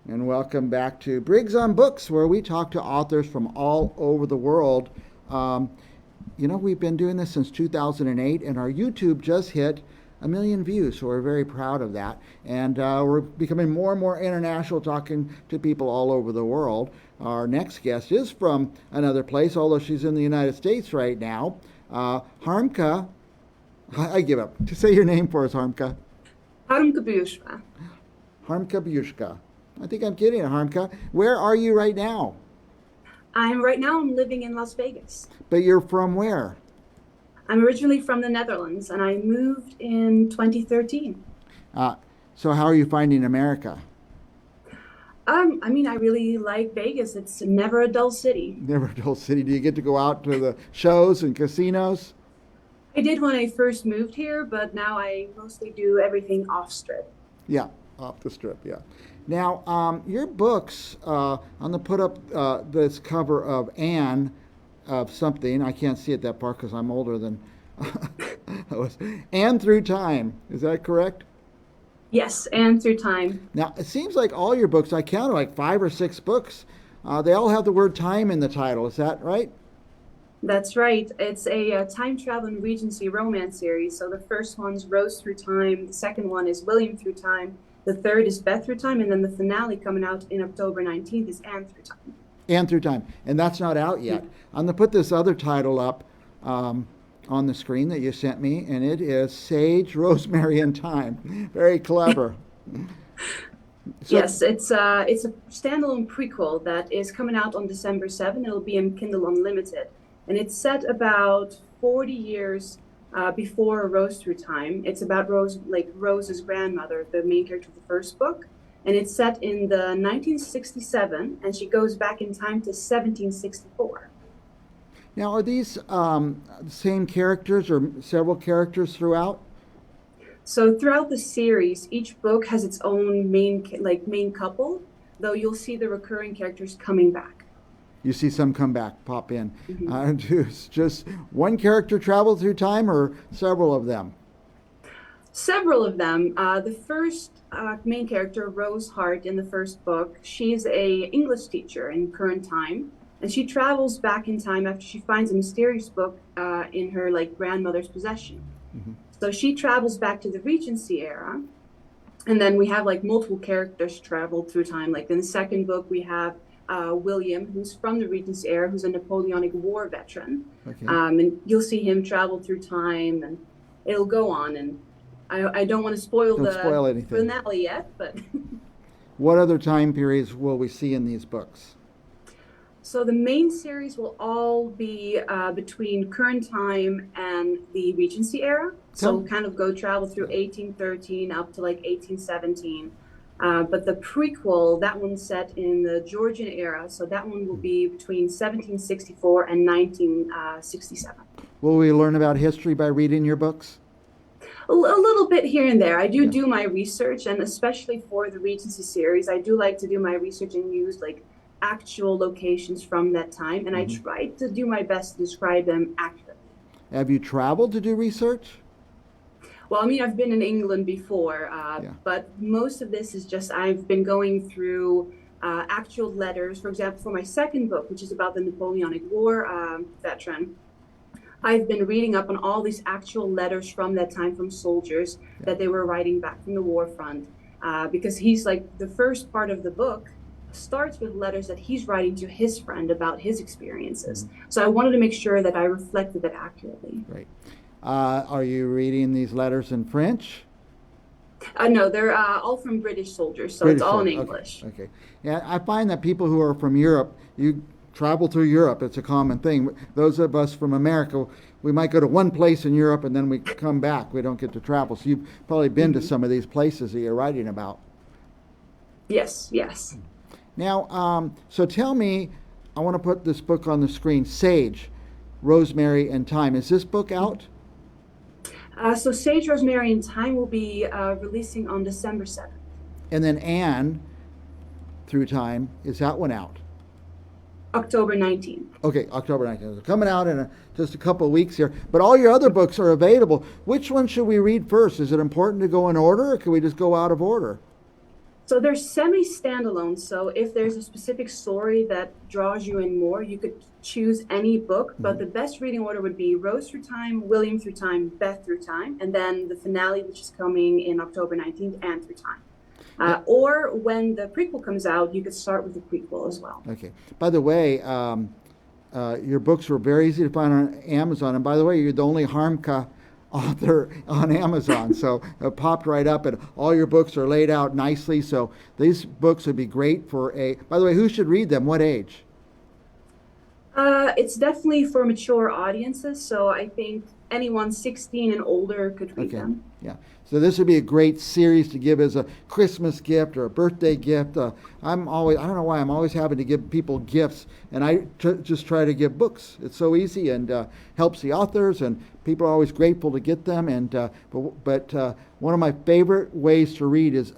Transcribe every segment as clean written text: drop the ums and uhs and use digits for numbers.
and welcome back to Briggs on Books, where we talk to authors from all over the world. Um, we've been doing this since 2008, and our YouTube just hit 1 million views, so we're very proud of that. And we're becoming more and more international, talking to people all over the world. Our next guest is from another place, although she's in the United States right now. Harmke, I give up. To say your name for us, Harmke. Harmke Buursma. Harmke Buursma. I think I'm getting it, Harmke. Where are you right now? I'm living in Las Vegas. But you're from where? I'm originally from the Netherlands and I moved in 2013. Uh, so how are you finding America? I really like Vegas. It's never a dull city. Never a dull city. Do you get to go out to the shows and casinos? I did when I first moved here, but now I mostly do everything off strip. Yeah, off the strip, yeah. Now, your books, on the put up this cover of Anne of something, I can't see it that part because I'm older than I was. Anne Through Time, is that correct? Yes, and through time. Now, it seems like all your books, I counted like 5 or 6 books, they all have the word time in the title, is that right? That's right. It's a time travel and Regency romance series. So the first one's Rose Through Time, the second one is William Through Time, the third is Beth Through Time, and then the finale coming out in October 19th is Anne Through Time. And Through Time, and that's not out yet. I'm going to put this other title up on the screen that you sent me, and it is Sage, Rosemary, and Time. Very clever. So, Yes, it's a standalone prequel that is coming out on December 7th. It'll be in Kindle Unlimited, and it's set about 40 years before Rose Through Time. It's about Rose's grandmother, the main character of the first book, and it's set in the 1967, and she goes back in time to 1764. now, are these the same characters or several characters throughout? So throughout the series, each book has its own main couple, though you'll see the recurring characters coming back. You see some come back, pop in. Mhm. Does just one character travel through time or several of them? Several of them. The first main character, Rose Hart, in the first book, she's a English teacher in current time, and she travels back in time after she finds a mysterious book in her grandmother's possession. Mm-hmm. So she travels back to the Regency era, and then we have multiple characters traveled through time. Like in the second book, we have William, who's from the Regency era, who's a Napoleonic War veteran, Okay. and you'll see him travel through time, and it'll go on. And I don't want to spoil Don't the spoil anything. finale yet, but What other time periods will we see in these books? so the main series will all be between current time and the Regency era. So Tell- we'll kind of go travel through 1813 up to 1817. But the prequel, that one's set in the Georgian era. So that one will be between 1764 and 1967. Will we learn about history by reading your books? A little bit here and there. I do Yeah. do my research, and especially for the Regency series, I do like to do my research and use actual locations from that time, and I Mhm. try to do my best to describe them accurately. Have you traveled to do research? Well, I've been in England before, Yeah. but most of this is just I've been going through actual letters. For example, for my second book, which is about the Napoleonic War veteran, I've been reading up on all these actual letters from that time from soldiers Yeah. that they were writing back from the war front. Because he's the first part of the book starts with letters that he's writing to his friend about his experiences. So I wanted to make sure that I reflected that accurately. Great. Are you reading these letters in French? No, they're all from British soldiers, so British it's all in soldiers. English. Okay. Yeah, I find that people who are from Europe, you travel through Europe. It's a common thing. Those of us from America, we might go to one place in Europe and then we come back. We don't get to travel. So you've probably been to some of these places that you're writing about. Yes, yes. Now, so tell me, I want to put this book on the screen, Sage, Rosemary, and Time. Is this book out? So Sage, Rosemary, and Time will be releasing on December 7th. And then Anne, Through Time, is that one out? October 19th. Okay, October 19th. It's coming out in just a couple of weeks here. But all your other books are available. Which one should we read first? Is it important to go in order, or can we just go out of order? So they're semi-standalone. So if there's a specific story that draws you in more, you could choose any book. But the best reading order would be Rose Through Time, William Through Time, Beth Through Time, and then the finale, which is coming in October 19th, Anne Through Time. Or when the prequel comes out, you could start with the prequel as well. Okay. By the way, your books were very easy to find on Amazon. And by the way, you're the only Harmke author on Amazon. So it popped right up, and all your books are laid out nicely. So these books would be great for by the way, who should read them? What age? It's definitely for mature audiences. So I think anyone 16 and older could read them. Yeah. So this would be a great series to give as a Christmas gift or a birthday gift. I don't know why, I'm always having to give people gifts, and I just try to give books. It's so easy and helps the authors, and people are always grateful to get them. And but one of my favorite ways to read is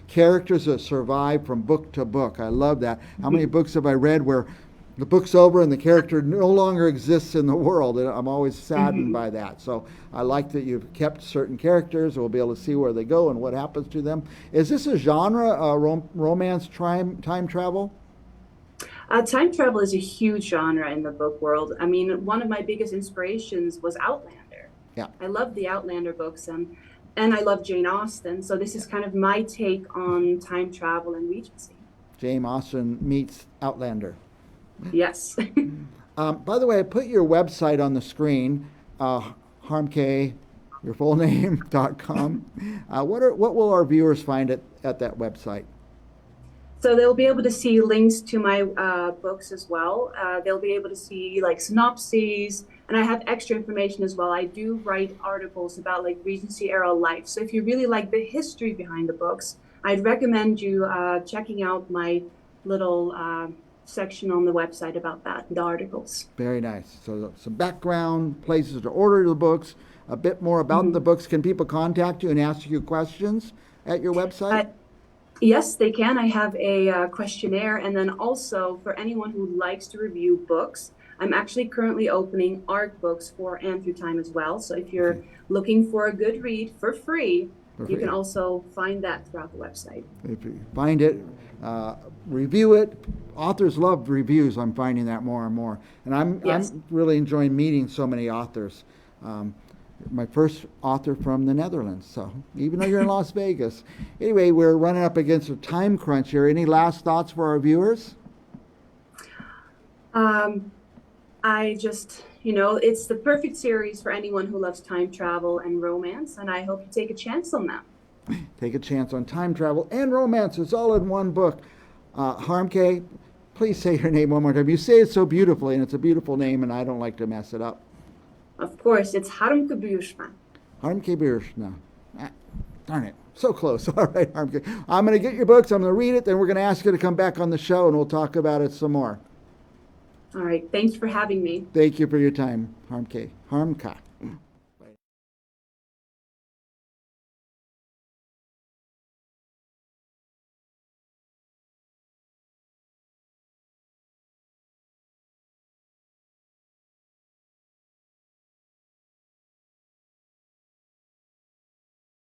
characters that survive from book to book. I love that. How many books have I read where the book's over and the character no longer exists in the world? And I'm always saddened by that. So I like that you've kept certain characters. We'll be able to see where they go and what happens to them. Is this a genre, romance, time travel? Time travel is a huge genre in the book world. I mean, one of my biggest inspirations was Outlander. Yeah. I love the Outlander books, and I love Jane Austen. So this is kind of my take on time travel and Regency. Jane Austen meets Outlander. Yes. By the way, I put your website on the screen, Harmke, your full name.com. What will our viewers find at that website? So they'll be able to see links to my books as well. They'll be able to see like synopses, and I have extra information as well. I do write articles about like Regency era life. So if you really like the history behind the books, I'd recommend you checking out my little section on the website about that, the articles. Very nice. So some background, places to order the books, a bit more about the books. Can people contact you and ask you questions at your website? Yes, they can. I have a questionnaire, and then also for anyone who likes to review books, I'm actually currently opening art books for Anne Through Time as well. So if you're looking for a good read for free, you can also find that throughout the website. If you find it, review it. Authors love reviews. I'm finding that more and more. And I'm really enjoying meeting so many authors. My first author from the Netherlands, so even though you're in Las Vegas. Anyway, we're running up against a time crunch here. Any last thoughts for our viewers? I just, it's the perfect series for anyone who loves time travel and romance, and I hope you take a chance on that. Take a chance on time travel and romance. It's all in one book. Harmke, please say your name one more time. You say it so beautifully, and it's a beautiful name, and I don't like to mess it up. Of course, it's Harmke Buursma. Harmke Buursma. Darn it. So close. All right, Harmke. I'm going to get your books. I'm going to read it. Then we're going to ask you to come back on the show, and we'll talk about it some more. All right. Thanks for having me. Thank you for your time, Harmke. Harmke.